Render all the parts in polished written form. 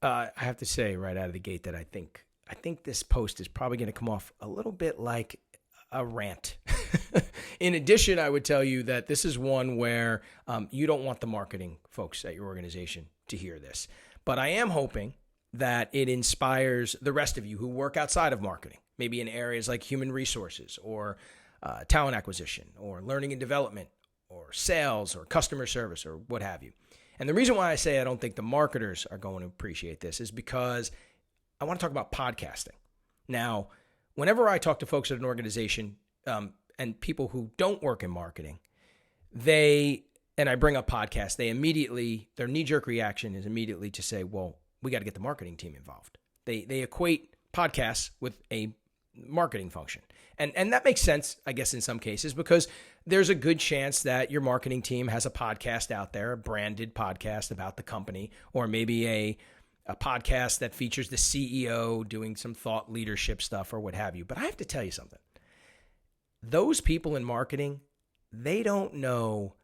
I have to say right out of the gate that I think this post is probably going to come off a little bit like a rant. In addition, I would tell you that this is one where you don't want the marketing folks at your organization to hear this. But I am hoping that it inspires the rest of you who work outside of marketing, maybe in areas like human resources or talent acquisition or learning and development or sales or customer service or what have you. And the reason why I say I don't think the marketers are going to appreciate this is because I want to talk about podcasting. Now, whenever I talk to folks at an organization and people who don't work in marketing, and I bring up podcasts, their knee-jerk reaction is immediately to say, well, we got to get the marketing team involved. They equate podcasts with a marketing function. And that makes sense, I guess, in some cases, because there's a good chance that your marketing team has a podcast out there, a branded podcast about the company, or maybe a podcast that features the CEO doing some thought leadership stuff or what have you. But I have to tell you something. Those people in marketing, they don't know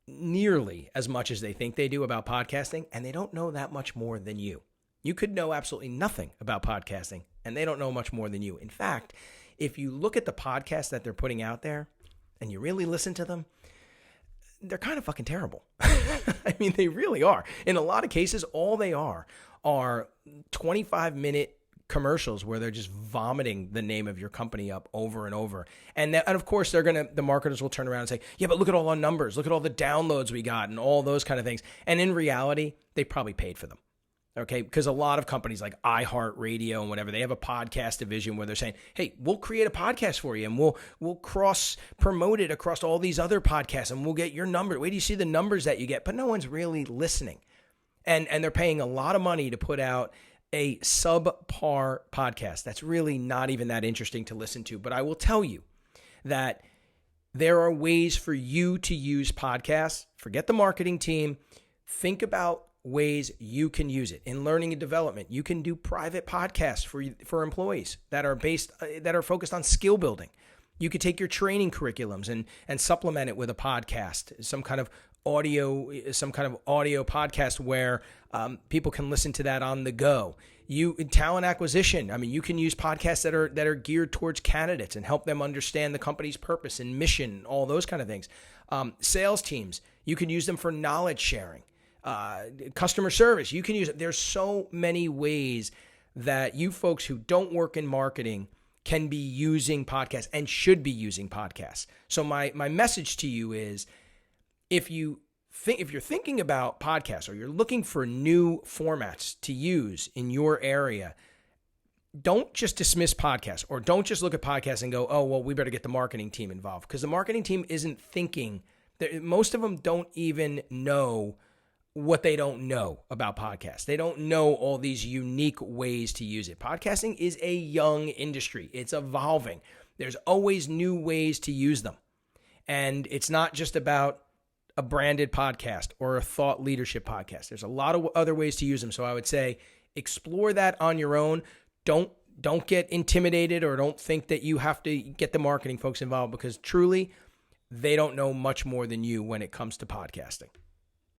nearly as much as they think they do about podcasting, and they don't know that much more than you. You could know absolutely nothing about podcasting, and they don't know much more than you. In fact, if you look at the podcasts that they're putting out there and you really listen to them, they're kind of fucking terrible. I mean, they really are. In a lot of cases, all they are 25-minute commercials where they're just vomiting the name of your company up over and over. And of course, the marketers will turn around and say, yeah, but look at all our numbers. Look at all the downloads we got and all those kind of things. And in reality, they probably paid for them. Okay, because a lot of companies like iHeartRadio and whatever, they have a podcast division where they're saying, hey, we'll create a podcast for you and we'll cross promote it across all these other podcasts and we'll get your number. Wait till you see the numbers that you get. But no one's really listening. And they're paying a lot of money to put out a subpar podcast that's really not even that interesting to listen to. But I will tell you that there are ways for you to use podcasts. Forget the marketing team. Think about ways you can use it in learning and development. You can do private podcasts for employees that are focused on skill building. You could take your training curriculums and supplement it with a podcast, some kind of audio podcast where people can listen to that on the go. In talent acquisition, I mean, you can use podcasts that are geared towards candidates and help them understand the company's purpose and mission, all those kind of things. Sales teams, you can use them for knowledge sharing. Customer service, you can use it. There's so many ways that you folks who don't work in marketing can be using podcasts and should be using podcasts. So my message to you is, if you're thinking about podcasts or you're looking for new formats to use in your area, don't just dismiss podcasts or don't just look at podcasts and go, oh, well, we better get the marketing team involved, because the marketing team isn't thinking. Most of them don't even know what they don't know about podcasts. They don't know all these unique ways to use it. Podcasting is a young industry. It's evolving. There's always new ways to use them. And it's not just about a branded podcast or a thought leadership podcast. There's a lot of other ways to use them. So I would say explore that on your own. Don't get intimidated or don't think that you have to get the marketing folks involved, because truly they don't know much more than you when it comes to podcasting.